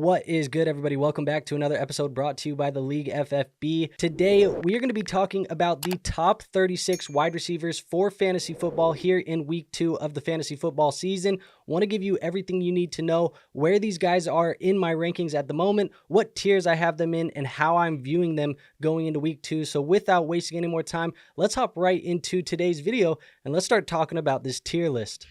What is good, everybody? Welcome back to another episode brought to you by the League FFB. Today, we are going to be talking about the top 36 wide receivers for fantasy football here in week 2 of the fantasy football season. Want to give you everything you need to know where these guys are in my rankings at the moment, what tiers I have them in, and how I'm viewing them going into week 2. So without wasting any more time, let's hop right into today's video and let's start talking about this tier list.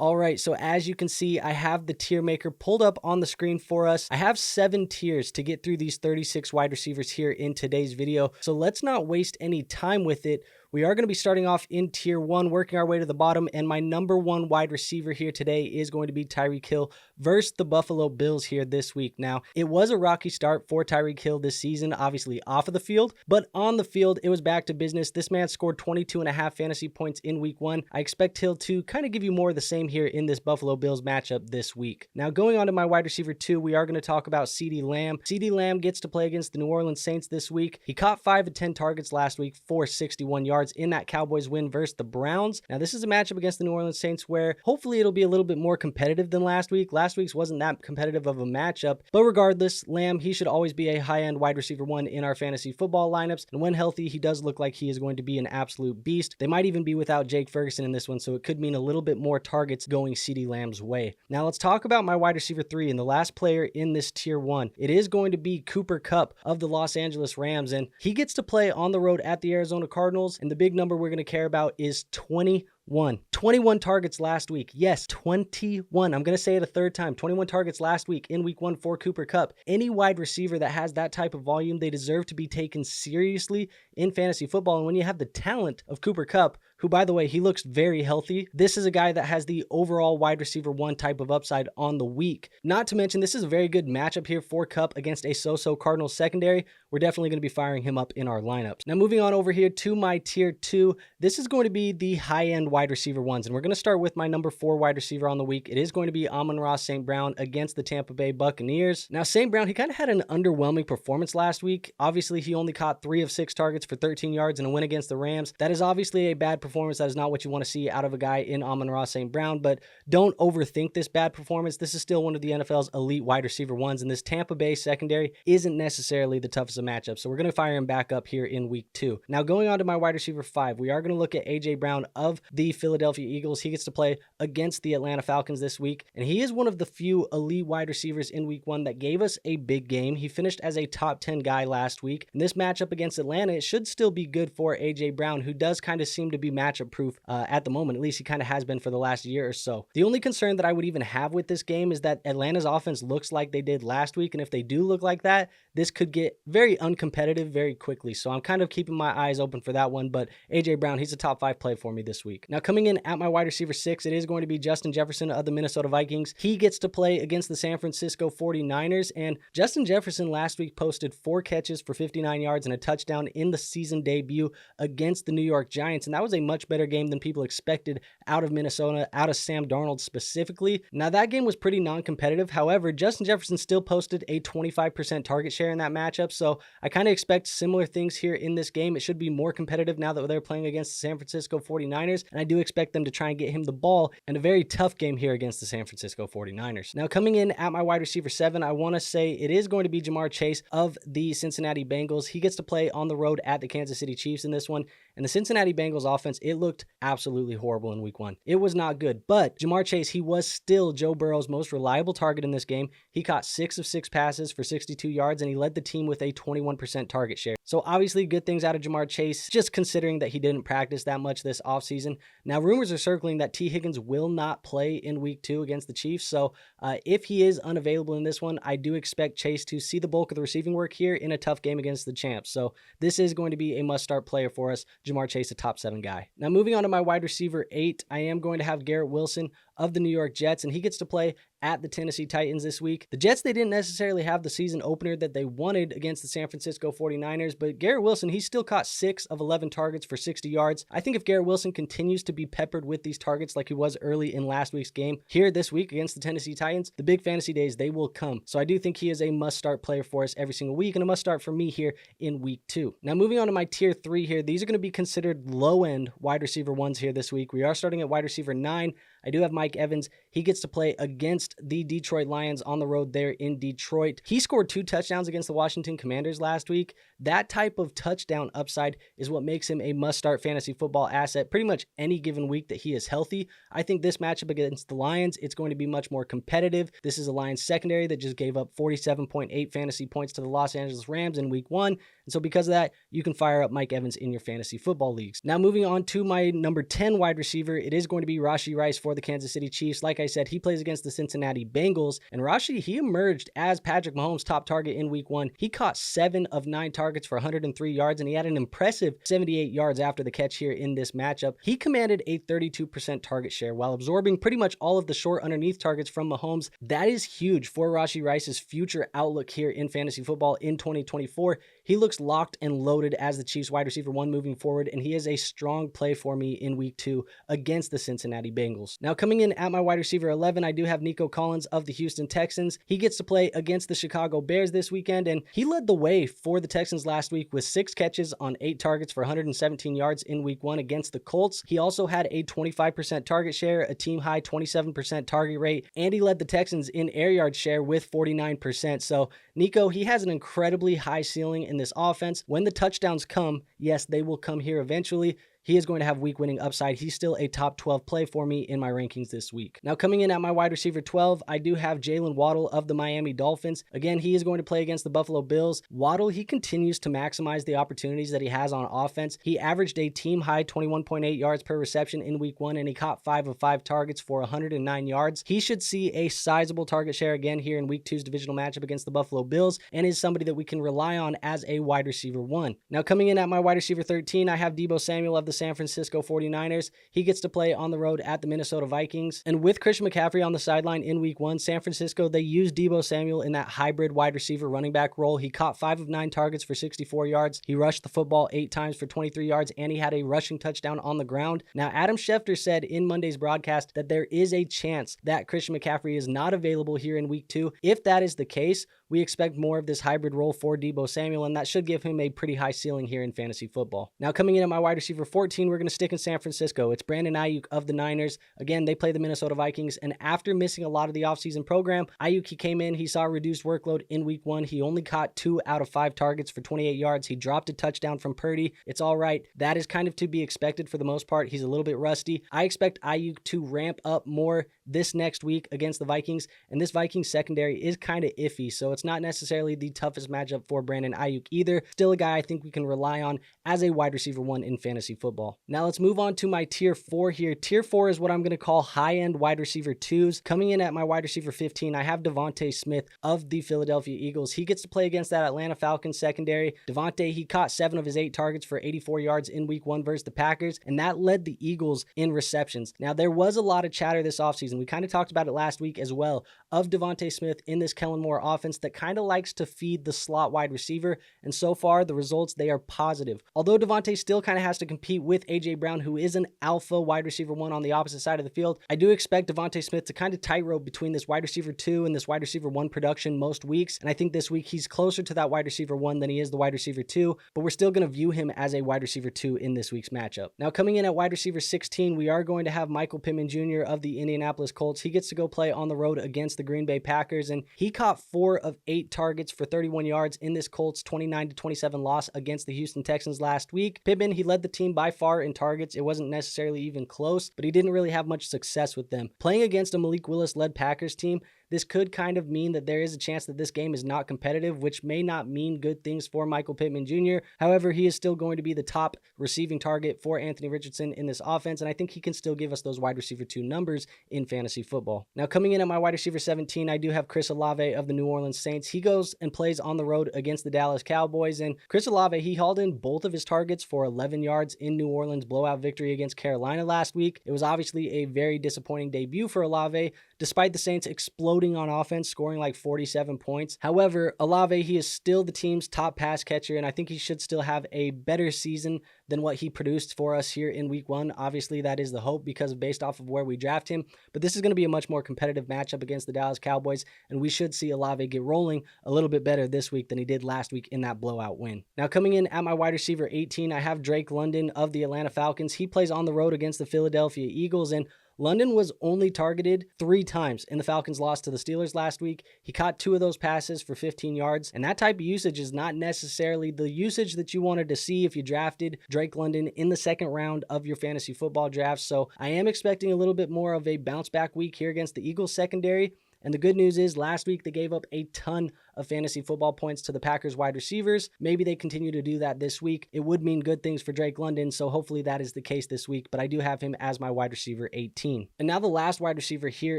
All right, so as you can see, I have the tier maker pulled up on the screen for us. I have 7 tiers to get through these 36 wide receivers here in today's video. So let's not waste any time with it. We are going to be starting off in tier 1, working our way to the bottom, and my number 1 wide receiver here today is going to be Tyreek Hill versus the Buffalo Bills here this week. Now, it was a rocky start for Tyreek Hill this season, obviously off of the field, but on the field, it was back to business. This man scored 22.5 fantasy points in week 1. I expect Hill to kind of give you more of the same here in this Buffalo Bills matchup this week. Now, going on to my wide receiver 2, we are going to talk about CeeDee Lamb. CeeDee Lamb gets to play against the New Orleans Saints this week. He caught 5 of 10 targets last week for 61 yards in that Cowboys win versus the Browns. Now, this is a matchup against the New Orleans Saints where hopefully it'll be a little bit more competitive than last week. Last week's wasn't that competitive of a matchup, but regardless, Lamb, he should always be a high-end wide receiver 1 in our fantasy football lineups, and when healthy, he does look like he is going to be an absolute beast. They might even be without Jake Ferguson in this one, so it could mean a little bit more targets going CeeDee Lamb's way. Now, let's talk about my wide receiver 3 and the last player in this tier 1. It is going to be Kupp of the Los Angeles Rams, and he gets to play on the road at the Arizona Cardinals, and the big number we're going to care about is 21 targets last week. Yes, 21. I'm going to say it a third time. 21 targets last week in week 1 for Kupp. Any wide receiver that has that type of volume, they deserve to be taken seriously in fantasy football. And when you have the talent of Kupp, who, by the way, he looks very healthy, this is a guy that has the overall wide receiver 1 type of upside on the week. Not to mention, this is a very good matchup here for Kupp against a so-so Cardinals secondary. We're definitely going to be firing him up in our lineups. Now, moving on over here to my tier 2, this is going to be the high-end wide receiver ones, and we're going to start with my number 4 wide receiver on the week. It is going to be Amon-Ra St. Brown against the Tampa Bay Buccaneers. Now, St. Brown, he kind of had an underwhelming performance last week. Obviously, he only caught 3 of 6 targets for 13 yards in a win against the Rams. That is obviously a bad performance. That is not what you want to see out of a guy in Amon-Ra St. Brown, but don't overthink this bad performance. This is still one of the NFL's elite wide receiver ones, and this Tampa Bay secondary isn't necessarily the toughest of matchups, so we're going to fire him back up here in week 2. Now, going on to my wide receiver 5, we are going to look at AJ Brown of the Philadelphia Eagles. He gets to play against the Atlanta Falcons this week, and he is one of the few elite wide receivers in week 1 that gave us a big game. He finished as a top 10 guy last week. In this matchup against Atlanta, it should still be good for AJ Brown, who does kind of seem to be matchup proof at the moment. At least he kind of has been for the last year or so. The only concern that I would even have with this game is that Atlanta's offense looks like they did last week, and if they do look like that, this could get very uncompetitive very quickly. So I'm kind of keeping my eyes open for that one, but AJ Brown, he's a top 5 play for me this week. Now, coming in at my wide receiver 6, it is going to be Justin Jefferson of the Minnesota Vikings. He gets to play against the San Francisco 49ers, and Justin Jefferson last week posted 4 catches for 59 yards and a touchdown in the season debut against the New York Giants, and that was a much better game than people expected out of Minnesota, out of Sam Darnold specifically. Now, that game was pretty non-competitive. However, Justin Jefferson still posted a 25% target share in that matchup, so I kind of expect similar things here in this game. It should be more competitive now that they're playing against the San Francisco 49ers, and I do expect them to try and get him the ball in a very tough game here against the San Francisco 49ers. Now, coming in at my wide receiver 7, I want to say it is going to be Ja'Marr Chase of the Cincinnati Bengals. He gets to play on the road at the Kansas City Chiefs in this one, and the Cincinnati Bengals offense, it looked absolutely horrible in week 1. It was not good, but Ja'Marr Chase, he was still Joe Burrow's most reliable target in this game. He caught 6 of 6 passes for 62 yards, and he led the team with a 21% target share. So obviously good things out of Ja'Marr Chase, just considering that he didn't practice that much this offseason. Now, rumors are circling that T. Higgins will not play in week 2 against the Chiefs, so if he is unavailable in this one, I do expect Chase to see the bulk of the receiving work here in a tough game against the champs. So this is going to be a must-start player for us. Ja'Marr Chase, a top 7 guy. Now, moving on to my wide receiver 8, I am going to have Garrett Wilson of the New York Jets, and he gets to play at the Tennessee Titans this week. The Jets, they didn't necessarily have the season opener that they wanted against the San Francisco 49ers, but Garrett Wilson, he still caught 6 of 11 targets for 60 yards. I think if Garrett Wilson continues to be peppered with these targets like he was early in last week's game, here this week against the Tennessee Titans, the big fantasy days, they will come. So I do think he is a must-start player for us every single week, and a must-start for me here in week 2. Now, moving on to my tier 3 here, these are going to be considered low-end wide receiver ones here this week. We are starting at wide receiver 9. I I do have Mike Evans. He gets to play against the Detroit Lions on the road there in Detroit. He scored 2 touchdowns against the Washington Commanders last week. That type of touchdown upside is what makes him a must-start fantasy football asset pretty much any given week that he is healthy. I think this matchup against the Lions, it's going to be much more competitive. This is a Lions secondary that just gave up 47.8 fantasy points to the Los Angeles Rams in week 1. And so because of that, you can fire up Mike Evans in your fantasy football leagues. Now moving on to my number 10 wide receiver, it is going to be Rashee Rice for the Kansas City Chiefs. Like I said, he plays against the Cincinnati Bengals, and Rashee, he emerged as Patrick Mahomes' top target in week 1. He caught 7 of 9 targets for 103 yards, and he had an impressive 78 yards after the catch here in this matchup. He commanded a 32% target share while absorbing pretty much all of the short underneath targets from Mahomes. That is huge for Rashee Rice's future outlook here in fantasy football in 2024. He looks locked and loaded as the Chiefs wide receiver 1 moving forward, and he is a strong play for me in week 2 against the Cincinnati Bengals. Now coming in at my wide receiver 11, I do have Nico Collins of the Houston Texans. He gets to play against the Chicago Bears this weekend, and he led the way for the Texans last week with 6 catches on 8 targets for 117 yards in week 1 against the Colts. He also had a 25% target share, a team high 27% target rate, and he led the Texans in air yard share with 49%. So Nico, he has an incredibly high ceiling in this offense. When the touchdowns come, yes, they will come here eventually. He is going to have week-winning upside. He's still a top 12 play for me in my rankings this week. Now, coming in at my wide receiver 12, I do have Jaylen Waddle of the Miami Dolphins. Again, he is going to play against the Buffalo Bills. Waddle, he continues to maximize the opportunities that he has on offense. He averaged a team-high 21.8 yards per reception in week 1, and he caught 5 of 5 targets for 109 yards. He should see a sizable target share again here in week 2's divisional matchup against the Buffalo Bills, and is somebody that we can rely on as a wide receiver 1. Now, coming in at my wide receiver 13, I have Deebo Samuel of the San Francisco 49ers. He gets to play on the road at the Minnesota Vikings. And with Christian McCaffrey on the sideline in week 1, San Francisco, they used Deebo Samuel in that hybrid wide receiver running back role. He caught 5 of 9 targets for 64 yards. He rushed the football 8 times for 23 yards, and he had a rushing touchdown on the ground. Now, Adam Schefter said in Monday's broadcast that there is a chance that Christian McCaffrey is not available here in week 2. If that is the case, we expect more of this hybrid role for Deebo Samuel, and that should give him a pretty high ceiling here in fantasy football. Now, coming in at my wide receiver 14, we're going to stick in San Francisco. It's Brandon Aiyuk of the Niners. Again, they play the Minnesota Vikings, and after missing a lot of the offseason program, Aiyuk, he came in, he saw a reduced workload in week 1. He only caught 2 out of 5 targets for 28 yards. He dropped a touchdown from Purdy. It's all right. That is kind of to be expected for the most part. He's a little bit rusty. I expect Aiyuk to ramp up more this next week against the Vikings, and this Vikings secondary is kind of iffy, so it's not necessarily the toughest matchup for Brandon Aiyuk either. Still a guy I think we can rely on as a wide receiver 1 in fantasy football. Now let's move on to my tier 4 here. Tier 4 is what I'm going to call high-end wide receiver 2s. Coming in at my wide receiver 15, I have DeVonta Smith of the Philadelphia Eagles. He gets to play against that Atlanta Falcons secondary. DeVonta, he caught 7 of his 8 targets for 84 yards in week 1 versus the Packers, and that led the Eagles in receptions. Now there was a lot of chatter this offseason. We kind of talked about it last week as well, of DeVonta Smith in this Kellen Moore offense that kind of likes to feed the slot wide receiver, and so far the results, they are positive. Although DeVonta still kind of has to compete with A.J. Brown, who is an alpha wide receiver 1 on the opposite side of the field, I do expect DeVonta Smith to kind of tightrope between this wide receiver 2 and this wide receiver 1 production most weeks, and I think this week he's closer to that wide receiver 1 than he is the wide receiver 2, but we're still going to view him as a wide receiver 2 in this week's matchup. Now coming in at wide receiver 16, we are going to have Michael Pittman Jr. of the Indianapolis Colts. He gets to go play on the road against the Green Bay Packers, and he caught 4 of 8 targets for 31 yards in this Colts 29-27 loss against the Houston Texans last week. Pittman, he led the team by far in targets. It wasn't necessarily even close, but he didn't really have much success with them. Playing against a Malik Willis-led Packers team, this could kind of mean that there is a chance that this game is not competitive, which may not mean good things for Michael Pittman Jr. However, he is still going to be the top receiving target for Anthony Richardson in this offense, and I think he can still give us those wide receiver 2 numbers in fantasy football. Now, coming in at my wide receiver 17, I do have Chris Olave of the New Orleans Saints. He goes and plays on the road against the Dallas Cowboys, and Chris Olave, he hauled in both of his targets for 11 yards in New Orleans' blowout victory against Carolina last week. It was obviously a very disappointing debut for Olave, despite the Saints exploding on offense, scoring like 47 points. However, Olave, he is still the team's top pass catcher, and I think he should still have a better season than what he produced for us here in week 1. Obviously, that is the hope because based off of where we draft him, but this is going to be a much more competitive matchup against the Dallas Cowboys, and we should see Olave get rolling a little bit better this week than he did last week in that blowout win. Now, coming in at my wide receiver 18, I have Drake London of the Atlanta Falcons. He plays on the road against the Philadelphia Eagles, and London was only targeted 3 times in the Falcons' loss to the Steelers last week. He caught 2 of those passes for 15 yards, and that type of usage is not necessarily the usage that you wanted to see if you drafted Drake London in the second round of your fantasy football draft. So I am expecting a little bit more of a bounce back week here against the Eagles secondary. And the good news is last week they gave up a ton of fantasy football points to the Packers wide receivers. Maybe they continue to do that this week. It would mean good things for Drake London, so hopefully that is the case this week, but I do have him as my wide receiver 18. And now the last wide receiver here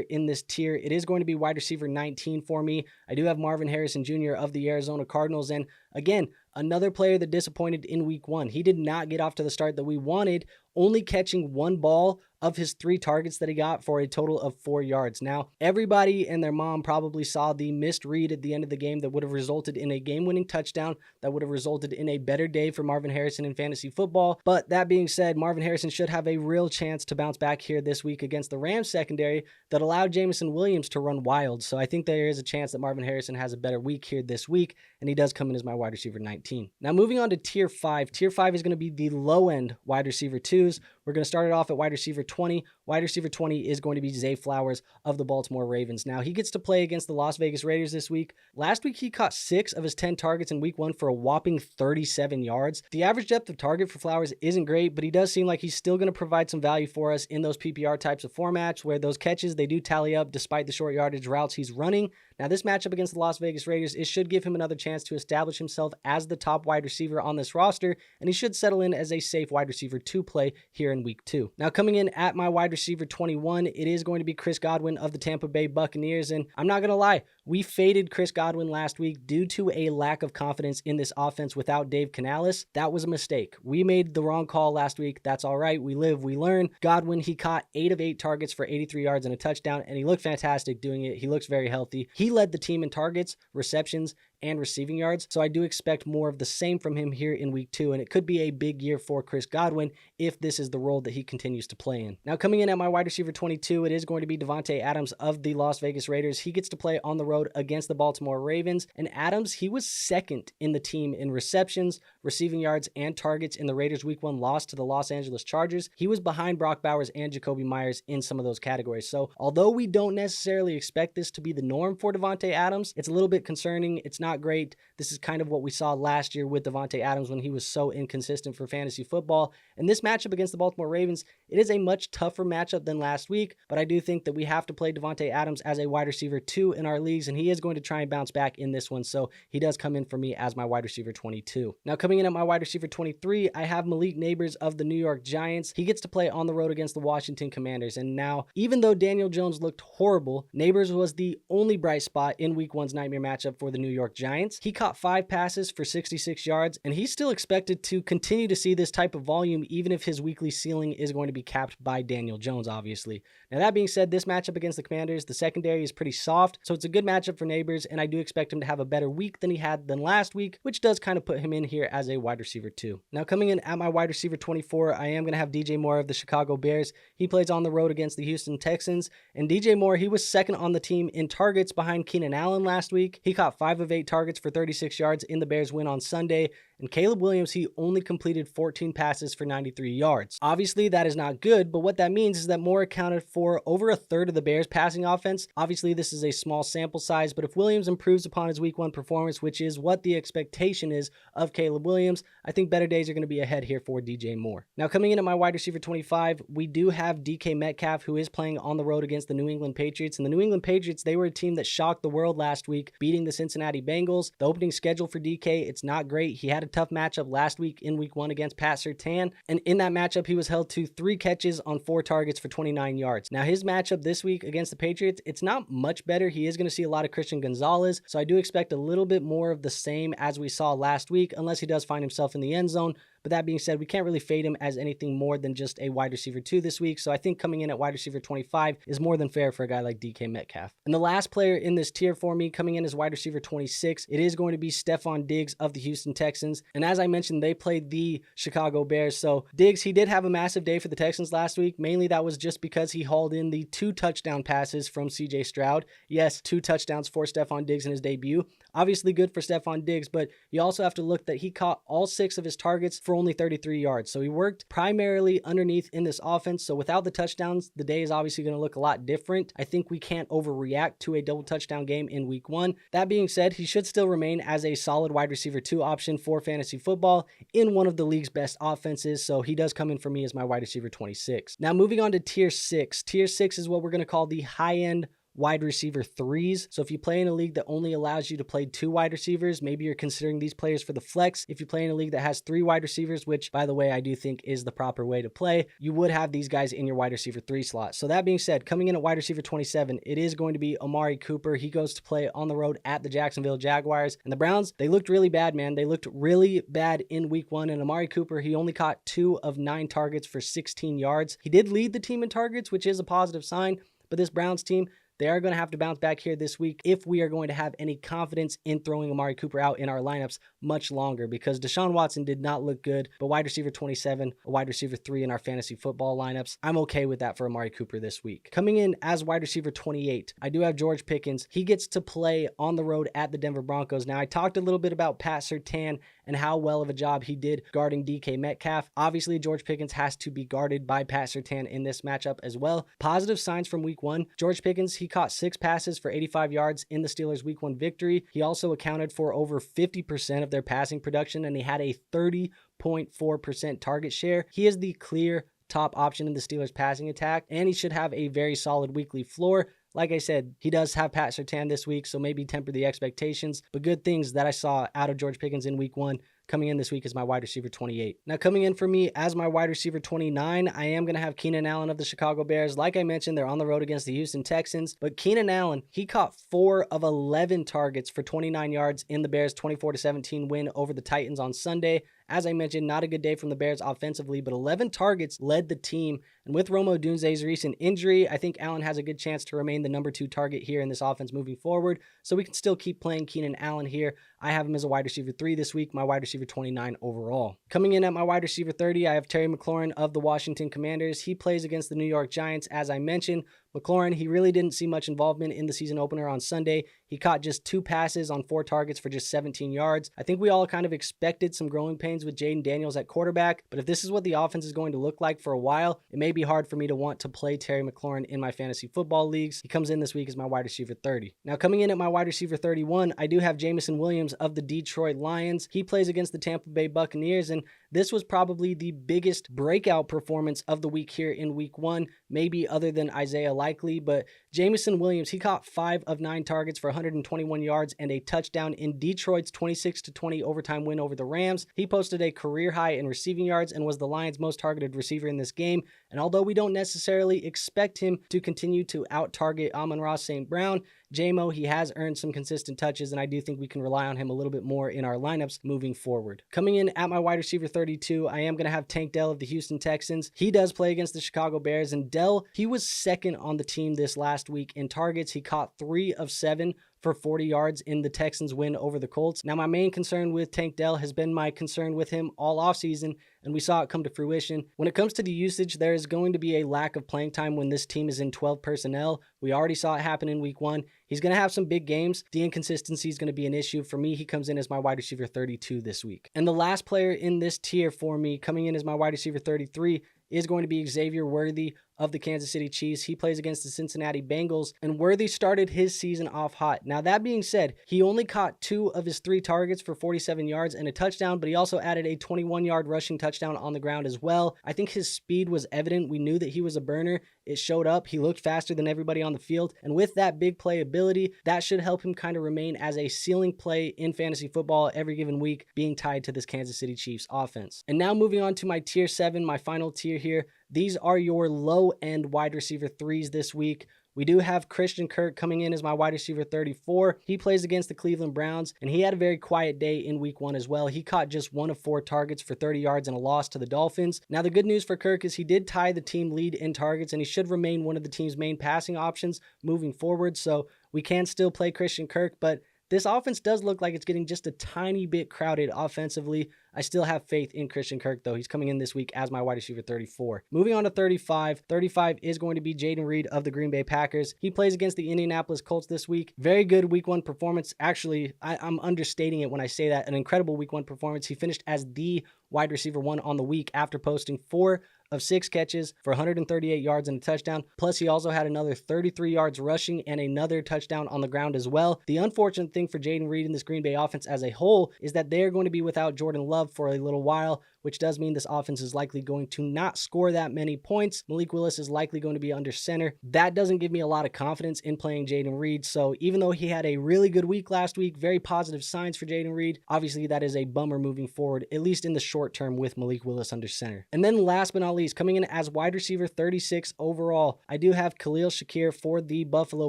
in this tier, it is going to be wide receiver 19 for me. I do have Marvin Harrison Jr. of the Arizona Cardinals, and again, another player that disappointed in week 1. He did not get off to the start that we wanted, only catching 1 ball of his 3 targets that he got for a total of 4 yards. Now, everybody and their mom probably saw the missed read at the end of the game that would have resulted in a game-winning touchdown, that would have resulted in a better day for Marvin Harrison in fantasy football. But that being said, Marvin Harrison should have a real chance to bounce back here this week against the Rams secondary that allowed Jameson Williams to run wild. So I think there is a chance that Marvin Harrison has a better week here this week, and he does come in as my wide receiver 19. Now, moving on to tier 5. Tier 5 is going to be the low-end wide receiver 2s. We're going to start it off at wide receiver 20. Wide receiver 20 is going to be Zay Flowers of the Baltimore Ravens. Now, he gets to play against the Las Vegas Raiders this week. Last week, he caught 6 of his 10 targets in week 1 for a whopping 37 yards. The average depth of target for Flowers isn't great, but he does seem like he's still going to provide some value for us in those PPR types of formats where those catches, they do tally up despite the short yardage routes he's running. Now, this matchup against the Las Vegas Raiders, it should give him another chance to establish himself as the top wide receiver on this roster, and he should settle in as a safe wide receiver 2 play here in week 2. Now, coming in at my wide receiver 21, it is going to be Chris Godwin of the Tampa Bay Buccaneers, and I'm not going to lie, we faded Chris Godwin last week due to a lack of confidence in this offense without Dave Canales. That was a mistake. We made the wrong call last week. That's all right. We live, we learn. Godwin, he caught 8 of 8 targets for 83 yards and a touchdown, and he looked fantastic doing it. He looks very healthy. He led the team in targets, receptions, and receiving yards. So I do expect more of the same from him here in week 2, and it could be a big year for Chris Godwin if this is the role that he continues to play in. Now, coming in at my wide receiver 22, it is going to be Davante Adams of the Las Vegas Raiders. He gets to play on the road against the Baltimore Ravens, and Adams, he was second in the team in receptions, receiving yards, and targets in the Raiders' week 1 loss to the Los Angeles Chargers. He was behind Brock Bowers and Jacoby Myers in some of those categories. So although we don't necessarily expect this to be the norm for Davante Adams, it's a little bit concerning. It's not great. This is kind of what we saw last year with Davante Adams when he was so inconsistent for fantasy football. And this matchup against the Baltimore Ravens, it is a much tougher matchup than last week, but I do think that we have to play Davante Adams as a wide receiver 2 in our leagues, and he is going to try and bounce back in this one, so he does come in for me as my wide receiver 22. Now, coming in at my wide receiver 23, I have Malik Nabers of the New York Giants. He gets to play on the road against the Washington Commanders, and now, even though Daniel Jones looked horrible, Nabers was the only bright spot in week 1's nightmare matchup for the New York Giants. He caught 5 passes for 66 yards, and he's still expected to continue to see this type of volume even if his weekly ceiling is going to be capped by Daniel Jones, obviously. Now, that being said, this matchup against the Commanders, the secondary is pretty soft, so it's a good matchup for Nabers, and I do expect him to have a better week than he had than last week, which does kind of put him in here as a wide receiver 2. Now, coming in at my wide receiver 24, I am going to have DJ Moore of the Chicago Bears. He plays on the road against the Houston Texans, and DJ Moore, he was second on the team in targets behind Keenan Allen last week. He caught 5 of 8 targets for 36 yards in the Bears win on Sunday, and Caleb Williams, he only completed 14 passes for 93 yards. Obviously, that is not good, but what that means is that Moore accounted for over a third of the Bears' passing offense. Obviously, this is a small sample size, but if Williams improves upon his week 1 performance, which is what the expectation is of Caleb Williams, I think better days are going to be ahead here for DJ Moore. Now, coming in at my wide receiver 25, we do have DK Metcalf, who is playing on the road against the New England Patriots, and the New England Patriots, they were a team that shocked the world last week, beating the Cincinnati Bengals. The opening schedule for DK, it's not great. He had a tough matchup last week in week 1 against Pat Surtain, and in that matchup, he was held to 3 catches on 4 targets for 29 yards. Now, his matchup this week against the Patriots, it's not much better. He is going to see a lot of Christian Gonzalez, so I do expect a little bit more of the same as we saw last week, unless he does find himself in the end zone. But that being said, we can't really fade him as anything more than just a wide receiver 2 this week. So I think coming in at wide receiver 25 is more than fair for a guy like DK Metcalf. And the last player in this tier for me coming in as wide receiver 26, it is going to be Stephon Diggs of the Houston Texans. And as I mentioned, they played the Chicago Bears. So Diggs, he did have a massive day for the Texans last week. Mainly that was just because he hauled in the 2 touchdown passes from CJ Stroud. Yes, 2 touchdowns for Stephon Diggs in his debut. Obviously good for Stephon Diggs, but you also have to look that he caught all 6 of his targets for only 33 yards. So he worked primarily underneath in this offense. So without the touchdowns, the day is obviously going to look a lot different. I think we can't overreact to a double touchdown game in week 1. That being said, he should still remain as a solid wide receiver 2 option for fantasy football in one of the league's best offenses. So he does come in for me as my wide receiver 26. Now moving on to tier 6. Tier 6 is what we're going to call the high-end wide receiver 3s. So if you play in a league that only allows you to play 2 wide receivers, maybe you're considering these players for the flex. If you play in a league that has 3 wide receivers, which by the way, I do think is the proper way to play, you would have these guys in your wide receiver 3 slot. So that being said, coming in at wide receiver 27, it is going to be Amari Cooper. He goes to play on the road at the Jacksonville Jaguars. And the Browns, they looked really bad, man. They looked really bad in week 1. And Amari Cooper, he only caught 2 of 9 targets for 16 yards. He did lead the team in targets, which is a positive sign. But this Browns team, they are going to have to bounce back here this week if we are going to have any confidence in throwing Amari Cooper out in our lineups much longer, because Deshaun Watson did not look good, but wide receiver 27, a wide receiver 3 in our fantasy football lineups, I'm okay with that for Amari Cooper this week. Coming in as wide receiver 28, I do have George Pickens. He gets to play on the road at the Denver Broncos. Now, I talked a little bit about Pat Surtain and how well of a job he did guarding DK Metcalf. Obviously, George Pickens has to be guarded by Pat Surtain in this matchup as well. Positive signs from week 1. George Pickens, he caught 6 passes for 85 yards in the Steelers' week 1 victory. He also accounted for over 50% of their passing production, and he had a 30.4% target share. He is the clear top option in the Steelers' passing attack, and he should have a very solid weekly floor. Like I said, he does have Pat Surtain this week, so maybe temper the expectations, but good things that I saw out of George Pickens in week 1 coming in this week as my wide receiver 28. Now coming in for me as my wide receiver 29, I am going to have Keenan Allen of the Chicago Bears. Like I mentioned, they're on the road against the Houston Texans, but Keenan Allen, he caught 4 of 11 targets for 29 yards in the Bears' 24-17 win over the Titans on Sunday. As I mentioned, not a good day from the Bears offensively, but 11 targets led the team. And with Rome Odunze's recent injury, I think Allen has a good chance to remain the number 2 target here in this offense moving forward. So we can still keep playing Keenan Allen here. I have him as a wide receiver 3 this week, my wide receiver 29 overall. Coming in at my wide receiver 30, I have Terry McLaurin of the Washington Commanders. He plays against the New York Giants, as I mentioned. McLaurin, he really didn't see much involvement in the season opener on Sunday. He caught just 2 passes on 4 targets for just 17 yards. I think we all kind of expected some growing pains with Jaden Daniels at quarterback, but if this is what the offense is going to look like for a while, it may be hard for me to want to play Terry McLaurin in my fantasy football leagues. He comes in this week as my wide receiver 30. Now coming in at my wide receiver 31, I do have Jameson Williams of the Detroit Lions. He plays against the Tampa Bay Buccaneers, and this was probably the biggest breakout performance of the week here in week 1, maybe other than Isaiah Likely, but Jameson Williams, he caught 5 of 9 targets for 121 yards and a touchdown in Detroit's 26-20 overtime win over the Rams. He posted a career high in receiving yards and was the Lions' most targeted receiver in this game. And although we don't necessarily expect him to continue to out-target Amon-Ra St. Brown, JMO, he has earned some consistent touches, and I do think we can rely on him a little bit more in our lineups moving forward. Coming in at my wide receiver 32, I am going to have Tank Dell of the Houston Texans. He does play against the Chicago Bears, and Dell, he was second on the team this last week in targets. He caught 3 of 7 for 40 yards in the Texans' win over the Colts. Now, my main concern with Tank Dell has been my concern with him all offseason, and we saw it come to fruition. When it comes to the usage, there is going to be a lack of playing time when this team is in 12 personnel. We already saw it happen in week 1. He's going to have some big games. The inconsistency is going to be an issue. For me, he comes in as my wide receiver 32 this week. And the last player in this tier for me, coming in as my wide receiver 33, is going to be Xavier Worthy of the Kansas City Chiefs. He plays against the Cincinnati Bengals, and Worthy started his season off hot. Now, that being said, he only caught 2 of his 3 targets for 47 yards and a touchdown, but he also added a 21-yard rushing touchdown on the ground as well. I think his speed was evident. We knew that he was a burner. It showed up. He looked faster than everybody on the field, and with that big play ability, that should help him kind of remain as a ceiling play in fantasy football every given week, being tied to this Kansas City Chiefs offense. And now moving on to my tier 7, my final tier here. These are your low-end wide receiver 3s this week. We do have Christian Kirk coming in as my wide receiver 34. He plays against the Cleveland Browns, and he had a very quiet day in week 1 as well. He caught just 1 of 4 targets for 30 yards and a loss to the Dolphins. Now, the good news for Kirk is he did tie the team lead in targets, and he should remain one of the team's main passing options moving forward. So we can still play Christian Kirk, but this offense does look like it's getting just a tiny bit crowded offensively. I still have faith in Christian Kirk, though. He's coming in this week as my wide receiver 34. Moving on to 35. 35 is going to be Jayden Reed of the Green Bay Packers. He plays against the Indianapolis Colts this week. Very good week 1 performance. Actually, I'm understating it when I say that. An incredible week 1 performance. He finished as the wide receiver 1 on the week after posting 4 of 6 catches for 138 yards and a touchdown. Plus, he also had another 33 yards rushing and another touchdown on the ground as well. The unfortunate thing for Jayden Reed and this Green Bay offense as a whole is that they're going to be without Jordan Love for a little while, which does mean this offense is likely going to not score that many points. Malik Willis is likely going to be under center. That doesn't give me a lot of confidence in playing Jayden Reed. So even though he had a really good week last week, very positive signs for Jayden Reed, obviously that is a bummer moving forward, at least in the short term with Malik Willis under center. And then last but not least, coming in as wide receiver 36 overall, I do have Khalil Shakir for the Buffalo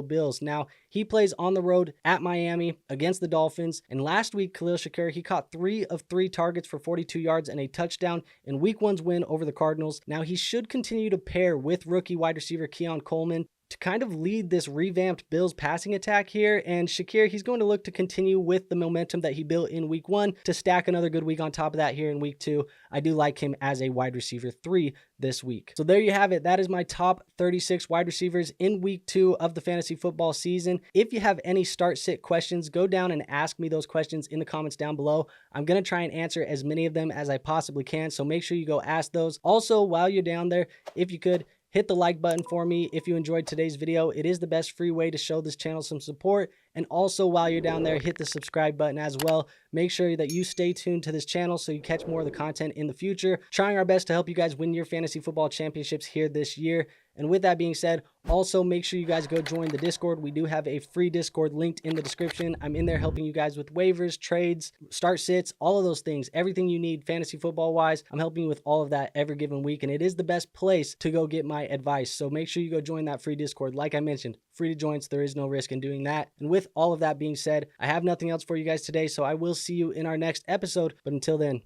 Bills. Now, he plays on the road at Miami against the Dolphins. And last week, Khalil Shakir, he caught 3 of 3 targets for 42 yards and a touchdown in week 1's win over the Cardinals. Now, he should continue to pair with rookie wide receiver Keon Coleman to kind of lead this revamped Bills passing attack here. And Shakir, he's going to look to continue with the momentum that he built in week 1 to stack another good week on top of that here in week 2. I do like him as a wide receiver 3 this week. So there you have it. That is my top 36 wide receivers in week 2 of the fantasy football season. If you have any start-sit questions, go down and ask me those questions in the comments down below. I'm going to try and answer as many of them as I possibly can. So make sure you go ask those. Also, while you're down there, if you could, hit the like button for me if you enjoyed today's video. It is the best free way to show this channel some support. And also, while you're down there, hit the subscribe button as well. Make sure that you stay tuned to this channel so you catch more of the content in the future. Trying our best to help you guys win your fantasy football championships here this year. And with that being said, also make sure you guys go join the Discord. We do have a free Discord linked in the description. I'm in there helping you guys with waivers, trades, start sits, all of those things. Everything you need fantasy football wise, I'm helping you with all of that every given week. And it is the best place to go get my advice. So make sure you go join that free Discord. Like I mentioned, free to join, so there is no risk in doing that. And with all of that being said, I have nothing else for you guys today. So I will see you in our next episode. But until then,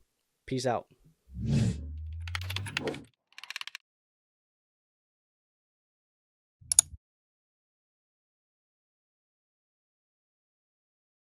peace out.